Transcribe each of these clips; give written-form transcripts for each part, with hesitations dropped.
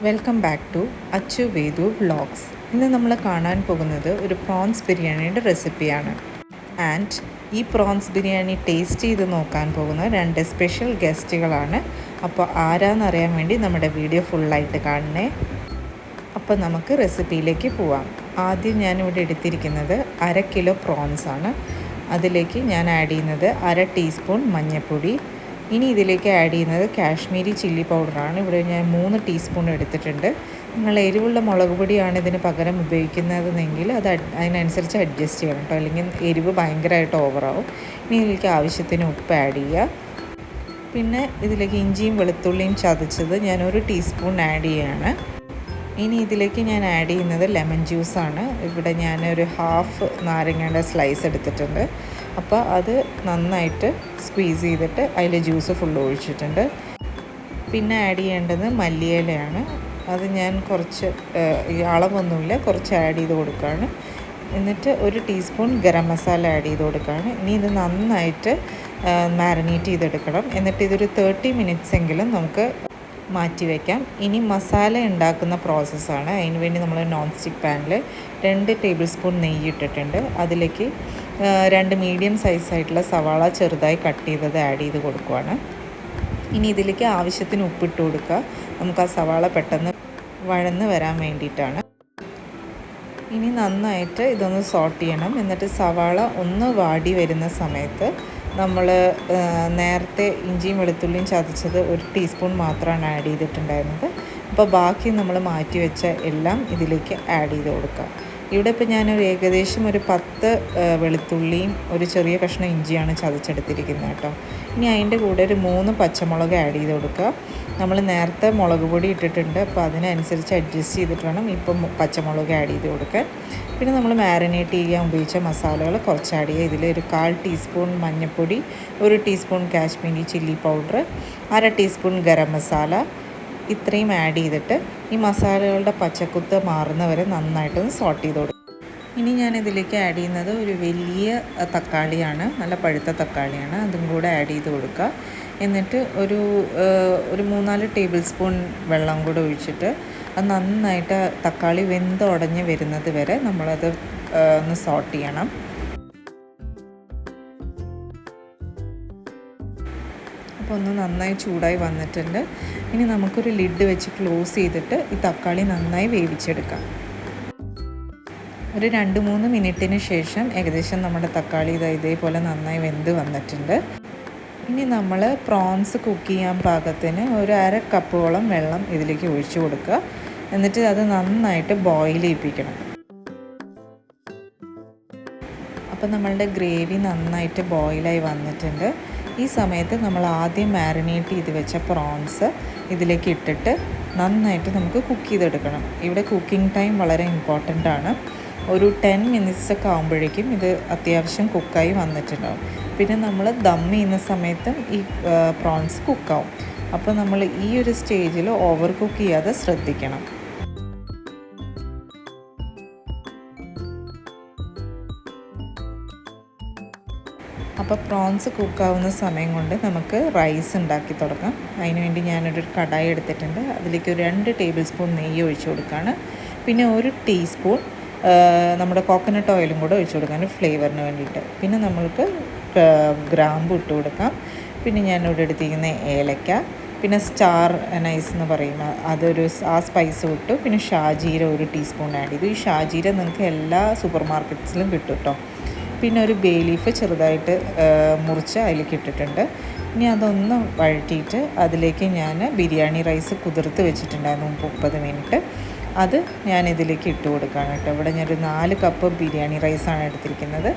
Welcome back to Achu Vedu vlogs. ഇന്ന് നമ്മൾ കാണാൻ പോകുന്നത് ഒരു പ്രോൺസ് ബിരിയാണിയുടെ റെസിപ്പിയാണ്. ആൻഡ് ഈ പ്രോൺസ് ബിരിയാണി ടേസ്റ്റ് ചെയ്ത് നോക്കാൻ പോകുന്ന 2 സ്പെഷ്യൽ ഗസ്റ്റുകളാണ്. അപ്പോൾ ആരാന്നറിയാൻ വേണ്ടി നമ്മുടെ വീഡിയോ ഫുള്ളായിട്ട് കാണണേ. അപ്പോൾ നമുക്ക് റെസിപ്പിയിലേക്ക് പോവാം. ആദ്യം ഞാനിവിടെ എടുത്തിരിക്കുന്നത് 1/2 കിലോ പ്രോൺസ് ആണ്. അതിലേക്ക് ഞാൻ ആഡ് ചെയ്യുന്നത് 1/2 ടീസ്പൂൺ മഞ്ഞൾപ്പൊടി. ഇനി ഇതിലേക്ക് ആഡ് ചെയ്യുന്നത് കാശ്മീരി ചില്ലി പൗഡറാണ്. ഇവിടെ ഞാൻ 3 ടീസ്പൂൺ എടുത്തിട്ടുണ്ട്. നിങ്ങൾ എരിവുള്ള മുളക് പൊടിയാണ് ഇതിന് പകരം ഉപയോഗിക്കുന്നതെങ്കിൽ അതിനനുസരിച്ച് അഡ്ജസ്റ്റ് ചെയ്യണം കേട്ടോ, അല്ലെങ്കിൽ എരിവ് ഭയങ്കരമായിട്ട് ഓവറാവും. ഇനി ഇതിലേക്ക് ആവശ്യത്തിന് ഉപ്പ് ആഡ് ചെയ്യുക. പിന്നെ ഇതിലേക്ക് ഇഞ്ചിയും വെളുത്തുള്ളിയും ചതച്ചത് ഞാൻ 1 ടീസ്പൂൺ ആഡ് ചെയ്യുകയാണ്. ഇനി ഇതിലേക്ക് ഞാൻ ആഡ് ചെയ്യുന്നത് ലെമൺ ജ്യൂസാണ്. ഇവിടെ ഞാനൊരു 1/2 നാരങ്ങയുടെ സ്ലൈസ് എടുത്തിട്ടുണ്ട്. അപ്പോൾ അത് നന്നായിട്ട് സ്ക്വീസ് ചെയ്തിട്ട് അതിൽ ജ്യൂസ് ഫുള്ള് ഒഴിച്ചിട്ടുണ്ട്. പിന്നെ ആഡ് ചെയ്യേണ്ടത് മല്ലിയിലയാണ്. അത് ഞാൻ കുറച്ച് അളവൊന്നുമില്ല, കുറച്ച് ആഡ് ചെയ്ത് കൊടുക്കുകയാണ്. എന്നിട്ട് 1 ടീസ്പൂൺ ഗരം മസാല ആഡ് ചെയ്ത് കൊടുക്കുകയാണ്. ഇനി ഇത് നന്നായിട്ട് മാരിനേറ്റ് ചെയ്തെടുക്കണം. എന്നിട്ട് ഇതൊരു 30 മിനിറ്റ്സ് എങ്കിലും നമുക്ക് മാറ്റി വയ്ക്കാം. ഇനി മസാല ഉണ്ടാക്കുന്ന പ്രോസസ്സാണ്. അതിന് വേണ്ടി നമ്മൾ നോൺ സ്റ്റിക്ക് പാനിൽ 2 ടേബിൾ സ്പൂൺ നെയ്യ് ഇട്ടിട്ടുണ്ട്. അതിലേക്ക് 2 മീഡിയം സൈസായിട്ടുള്ള സവാള ചെറുതായി കട്ട് ചെയ്തത് ആഡ് ചെയ്ത് കൊടുക്കുകയാണ്. ഇനി ഇതിലേക്ക് ആവശ്യത്തിന് ഉപ്പിട്ട് കൊടുക്കുക. നമുക്ക് ആ സവാള പെട്ടെന്ന് വഴന്ന് വരാൻ വേണ്ടിയിട്ടാണ്. ഇനി നന്നായിട്ട് ഇതൊന്ന് സോട്ട് ചെയ്യണം. എന്നിട്ട് സവാള ഒന്ന് വാടി വരുന്ന സമയത്ത് നമ്മൾ നേരത്തെ ഇഞ്ചിയും വെളുത്തുള്ളിയും ചതച്ചത് 1 ടീസ്പൂൺ മാത്രമാണ് ആഡ് ചെയ്തിട്ടുണ്ടായിരുന്നത്. അപ്പോൾ ബാക്കി നമ്മൾ മാറ്റി വെച്ച എല്ലാം ഇതിലേക്ക് ആഡ് ചെയ്ത് കൊടുക്കുക. ഇവിടെ ഇപ്പോൾ ഞാനൊരു ഏകദേശം ഒരു 10 വെളുത്തുള്ളിയും ഒരു ചെറിയ കഷ്ണം ഇഞ്ചിയാണ് ചതച്ചെടുത്തിരിക്കുന്നത് കേട്ടോ. ഇനി അതിൻ്റെ കൂടെ ഒരു 3 പച്ചമുളക് ആഡ് ചെയ്ത് കൊടുക്കുക. നമ്മൾ നേരത്തെ മുളക് പൊടി ഇട്ടിട്ടുണ്ട്, അപ്പോൾ അതിനനുസരിച്ച് അഡ്ജസ്റ്റ് ചെയ്തിട്ട് വേണം ഇപ്പം പച്ചമുളക് ആഡ് ചെയ്ത് കൊടുക്കാൻ. പിന്നെ നമ്മൾ മാരിനേറ്റ് ചെയ്യാൻ ഉപയോഗിച്ച മസാലകൾ കുറച്ച് ആഡ് ചെയ്യുക. ഇതിൽ ഒരു 1/4 ടീസ്പൂൺ മഞ്ഞൾപ്പൊടി, 1 teaspoon Kashmiri chilli powder, 1/2 teaspoon garam masala, ഇത്രയും ആഡ് ചെയ്തിട്ട് ഈ മസാലകളുടെ പച്ചക്കുത്ത് മാറുന്നവരെ നന്നായിട്ടൊന്ന് സോട്ട് ചെയ്ത് കൊടുക്കും. ഇനി ഞാൻ ഇതിലേക്ക് ആഡ് ചെയ്യുന്നത് ഒരു വലിയ തക്കാളിയാണ്, നല്ല പഴുത്ത തക്കാളിയാണ്. അതും കൂടെ ആഡ് ചെയ്ത് കൊടുക്കുക. എന്നിട്ട് ഒരു 3-4 ടേബിൾ സ്പൂൺ വെള്ളം കൂടെ ഒഴിച്ചിട്ട് അത് നന്നായിട്ട് തക്കാളി വെന്തുടഞ്ഞ് വരുന്നത് വരെ നമ്മളത് ഒന്ന് സോട്ട് ചെയ്യണം. അപ്പോൾ ഒന്ന് നന്നായി ചൂടായി വന്നിട്ടുണ്ട്. ഇനി നമുക്കൊരു ലിഡ് വെച്ച് ക്ലോസ് ചെയ്തിട്ട് ഈ തക്കാളി നന്നായി വേവിച്ചെടുക്കാം. ഒരു 2-3 മിനിറ്റിന് ശേഷം ഏകദേശം നമ്മുടെ തക്കാളി ഇതേപോലെ നന്നായി വെന്ത് വന്നിട്ടുണ്ട്. ഇനി നമ്മൾ പ്രോൺസ് കുക്ക് ചെയ്യാൻ പാകത്തിന് ഒരു 1/2 കപ്പോളം വെള്ളം ഇതിലേക്ക് ഒഴിച്ചു കൊടുക്കുക. എന്നിട്ട് അത് നന്നായിട്ട് ബോയിൽ ചെയ്യിപ്പിക്കണം. അപ്പോൾ നമ്മളുടെ ഗ്രേവി നന്നായിട്ട് ബോയിലായി വന്നിട്ടുണ്ട്. ഈ സമയത്ത് നമ്മൾ ആദ്യം മാരിനേറ്റ് ചെയ്ത് വെച്ച പ്രോൺസ് ഇതിലേക്ക് ഇട്ടിട്ട് നന്നായിട്ട് നമുക്ക് കുക്ക് ചെയ്തെടുക്കണം. ഇവിടെ കുക്കിംഗ് ടൈം വളരെ ഇമ്പോർട്ടൻ്റ് ആണ്. ഒരു 10 മിനിറ്റ്സ് ഒക്കെ ആകുമ്പോഴേക്കും ഇത് അത്യാവശ്യം കുക്കായി വന്നിട്ടുണ്ടാവും. പിന്നെ നമ്മൾ ദം ചെയ്യുന്ന സമയത്തും ഈ പ്രോൺസ് കുക്കാവും. അപ്പോൾ നമ്മൾ ഈ ഒരു സ്റ്റേജിൽ ഓവർ കുക്ക് ചെയ്യാതെ ശ്രദ്ധിക്കണം. അപ്പോൾ പ്രോൺസ് കുക്കാവുന്ന സമയം കൊണ്ട് നമുക്ക് റൈസ് ഉണ്ടാക്കി തുടങ്ങാം. അതിനുവേണ്ടി ഞാനൊരു കടായി എടുത്തിട്ടുണ്ട്. അതിലേക്ക് ഒരു 2 ടേബിൾ സ്പൂൺ നെയ്യ് ഒഴിച്ചു കൊടുക്കുകയാണ്. പിന്നെ 1 ടീസ്പൂൺ നമ്മുടെ കോക്കനട്ട് ഓയിലും കൂടെ ഒഴിച്ചു കൊടുക്കാൻ ഫ്ലേവറിന് വേണ്ടിയിട്ട്. പിന്നെ നമ്മൾക്ക് ഗ്രാമ്പു ഇട്ട് കൊടുക്കാം. പിന്നെ ഞാനിവിടെ എടുത്തിരിക്കുന്ന ഏലക്ക, പിന്നെ സ്റ്റാർ നൈസ് എന്ന് പറയുന്ന ആ സ്പൈസ് ഇട്ടു. പിന്നെ ഷാജീര 1 ടീസ്പൂൺ ആഡ് ചെയ്തു. ഈ ഷാജീര നിങ്ങൾക്ക് എല്ലാ സൂപ്പർ മാർക്കറ്റ്സിലും കിട്ടും കേട്ടോ. പിന്നെ ഒരു ബേ ലീഫ് ചെറുതായിട്ട് മുറിച്ച് അതിലേക്ക് ഇട്ടിട്ടുണ്ട്. ഇനി അതൊന്ന് വഴറ്റിയിട്ട് അതിലേക്ക് ഞാൻ ബിരിയാണി റൈസ് കുതിർത്ത് വെച്ചിട്ടുണ്ടായിരുന്നു 30 മിനിറ്റ്. അത് ഞാൻ ഇതിലേക്ക് ഇട്ട് കൊടുക്കുകയാണ് കേട്ടോ. ഇവിടെ ഞാനൊരു 4 കപ്പ് ബിരിയാണി റൈസാണ് എടുത്തിരിക്കുന്നത്.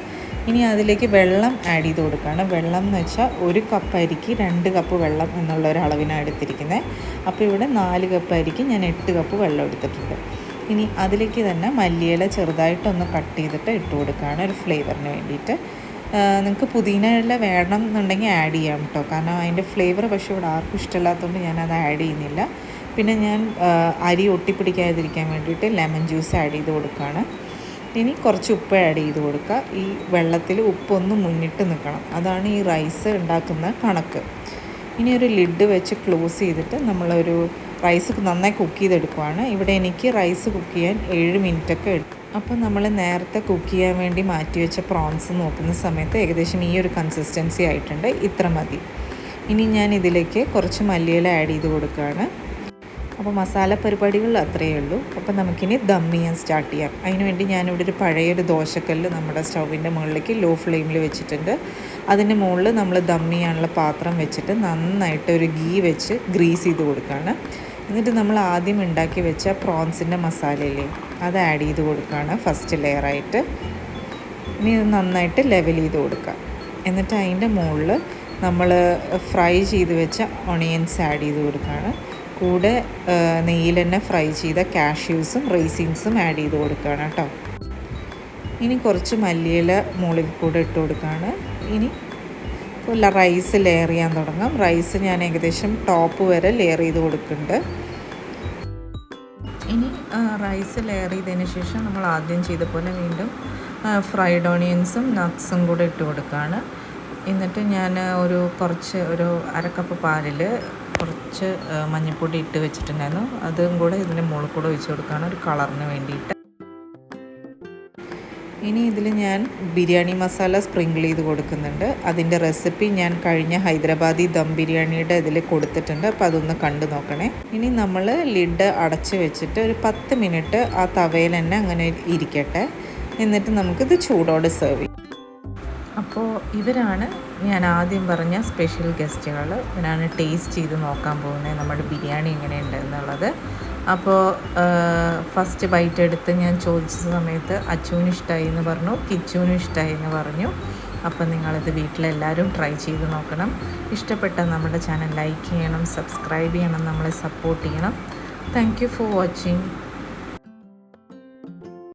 ഇനി അതിലേക്ക് വെള്ളം ആഡ് ചെയ്ത് കൊടുക്കുകയാണ്. വെള്ളം എന്ന് വെച്ചാൽ 1 കപ്പ് അരിക്ക് 2 കപ്പ് വെള്ളം എന്നുള്ള ഒരു അളവിനാണ് എടുത്തിരിക്കുന്നത്. അപ്പോൾ ഇവിടെ 4 കപ്പ് അരിക്ക് ഞാൻ 8 കപ്പ് വെള്ളം എടുത്തിട്ടുണ്ട്. ഇനി അതിലേക്ക് തന്നെ മല്ലിയില ചെറുതായിട്ടൊന്ന് കട്ട് ചെയ്തിട്ട് ഇട്ട് കൊടുക്കുകയാണ് ഒരു ഫ്ലേവറിന് വേണ്ടിയിട്ട്. നിങ്ങൾക്ക് പുതിന ഇല വേണം എന്നുണ്ടെങ്കിൽ ആഡ് ചെയ്യാം കേട്ടോ. കാരണം അതിൻ്റെ ഫ്ലേവർ പക്ഷേ ഇവിടെ ആർക്കും ഇഷ്ടമില്ലാത്തതുകൊണ്ട് ഞാനത് ആഡ് ചെയ്യുന്നില്ല. പിന്നെ ഞാൻ അരി ഒട്ടിപ്പിടിക്കാതിരിക്കാൻ വേണ്ടിയിട്ട് ലെമൺ ജ്യൂസ് ആഡ് ചെയ്ത് കൊടുക്കുകയാണ്. ഇനി കുറച്ച് ഉപ്പ് ആഡ് ചെയ്ത് കൊടുക്കുക. ഈ വെള്ളത്തിൽ ഉപ്പൊന്ന് മുന്നിട്ട് നിൽക്കണം, അതാണ് ഈ റൈസ് ഉണ്ടാക്കുന്ന കണക്ക്. ഇനി ഒരു ലിഡ് വെച്ച് ക്ലോസ് ചെയ്തിട്ട് നമ്മളൊരു റൈസ് നന്നായി കുക്ക് ചെയ്തെടുക്കുവാണ്. ഇവിടെ എനിക്ക് റൈസ് കുക്ക് ചെയ്യാൻ 7 മിനിറ്റൊക്കെ എടുക്കും. അപ്പോൾ നമ്മൾ നേരത്തെ കുക്ക് ചെയ്യാൻ വേണ്ടി മാറ്റി വെച്ച പ്രോൺസ് നോക്കുന്ന സമയത്ത് ഏകദേശം ഈ ഒരു കൺസിസ്റ്റൻസി ആയിട്ടുണ്ട്. ഇത്ര മതി. ഇനി ഞാൻ ഇതിലേക്ക് കുറച്ച് മല്ലിയില ആഡ് ചെയ്ത് കൊടുക്കുകയാണ്. അപ്പോൾ മസാല പരിപാടികൾ അത്രയേ ഉള്ളൂ. അപ്പോൾ നമുക്കിനി ദം ചെയ്യാൻ സ്റ്റാർട്ട് ചെയ്യാം. അതിനുവേണ്ടി ഞാനിവിടെ ഒരു പഴയൊരു ദോശക്കല്ല് നമ്മുടെ സ്റ്റൗവിൻ്റെ മുകളിലേക്ക് ലോ ഫ്ലെയിമിൽ വെച്ചിട്ടുണ്ട്. അതിൻ്റെ മുകളിൽ നമ്മൾ ദം ചെയ്യാനുള്ള പാത്രം വെച്ചിട്ട് നന്നായിട്ട് ഒരു ഗീ വെച്ച് ഗ്രീസ് ചെയ്ത് കൊടുക്കുകയാണ്. എന്നിട്ട് നമ്മൾ ആദ്യം ഉണ്ടാക്കി വെച്ച പ്രോൺസിൻ്റെ മസാലയില്ലേ അത് ആഡ് ചെയ്ത് കൊടുക്കുകയാണ് ഫസ്റ്റ് ലെയറായിട്ട്. ഇനി ഇത് നന്നായിട്ട് ലെവൽ ചെയ്ത് കൊടുക്കുക. എന്നിട്ട് അതിൻ്റെ മുകളിൽ നമ്മൾ ഫ്രൈ ചെയ്ത് വെച്ച ഒണിയൻസ് ആഡ് ചെയ്ത് കൊടുക്കുകയാണ്. കൂടെ നെയ്യിൽ തന്നെ ഫ്രൈ ചെയ്ത കാഷ്യൂസും റൈസിൻസും ആഡ് ചെയ്ത് കൊടുക്കുകയാണ് കേട്ടോ. ഇനി കുറച്ച് മല്ലിയില മുകളിൽ കൂടെ ഇട്ട് കൊടുക്കുകയാണ്. ഇനി റൈസ് ലെയർ ചെയ്യാൻ തുടങ്ങാം. റൈസ് ഞാൻ ഏകദേശം ടോപ്പ് വരെ ലെയർ ചെയ്ത് കൊടുക്കുന്നുണ്ട്. ഇനി റൈസ് ലെയർ ചെയ്തതിന് ശേഷം നമ്മൾ ആദ്യം ചെയ്ത പോലെ വീണ്ടും ഫ്രൈഡ് ഓണിയൻസും നട്ട്സും കൂടെ ഇട്ട് കൊടുക്കുകയാണ്. എന്നിട്ട് ഞാൻ ഒരു അരക്കപ്പ് പാലിൽ കുറച്ച് മഞ്ഞൾപ്പൊടി ഇട്ട് വെച്ചിട്ടുണ്ടായിരുന്നു. അതും കൂടെ ഇതിൻ്റെ മുകളിൽ കൂടെ ഒഴിച്ച് കൊടുക്കുകയാണ് ഒരു കളറിന് വേണ്ടിയിട്ട്. ഇനി ഇതിൽ ഞാൻ ബിരിയാണി മസാല സ്പ്രിങ്കിൾ ചെയ്ത് കൊടുക്കുന്നുണ്ട്. അതിൻ്റെ റെസിപ്പി ഞാൻ കഴിഞ്ഞ ഹൈദരാബാദി ദം ബിരിയാണിയുടെ ഇതിൽ കൊടുത്തിട്ടുണ്ട്. അപ്പോൾ അതൊന്ന് കണ്ടു നോക്കണേ. ഇനി നമ്മൾ ലിഡ് അടച്ച് വെച്ചിട്ട് ഒരു 10 മിനിറ്റ് ആ തവയിൽ തന്നെ അങ്ങനെ ഇരിക്കട്ടെ. എന്നിട്ട് നമുക്കിത് ചൂടോടെ സെർവ് ചെയ്യാം. അപ്പോൾ ഇവരാണ് ഞാൻ ആദ്യം പറഞ്ഞ സ്പെഷ്യൽ ഗസ്റ്റുകൾ. ഇവരാണ് ടേസ്റ്റ് ചെയ്ത് നോക്കാൻ പോകുന്നത് നമ്മുടെ ബിരിയാണി എങ്ങനെയുണ്ട് എന്നുള്ളത്. അപ്പോൾ ഫസ്റ്റ് ബൈറ്റ് എടുത്ത് ഞാൻ ചോദിച്ച സമയത്ത് അച്ചുവിന് ഇഷ്ടമായി എന്ന് പറഞ്ഞു, കിച്ചുവിനും ഇഷ്ടമായി എന്ന് പറഞ്ഞു. അപ്പോൾ നിങ്ങളിത് വീട്ടിലെല്ലാവരും ട്രൈ ചെയ്ത് നോക്കണം. ഇഷ്ടപ്പെട്ടാൽ നമ്മുടെ ചാനൽ ലൈക്ക് ചെയ്യണം, സബ്സ്ക്രൈബ് ചെയ്യണം, നമ്മളെ സപ്പോർട്ട് ചെയ്യണം. Thank you for watching.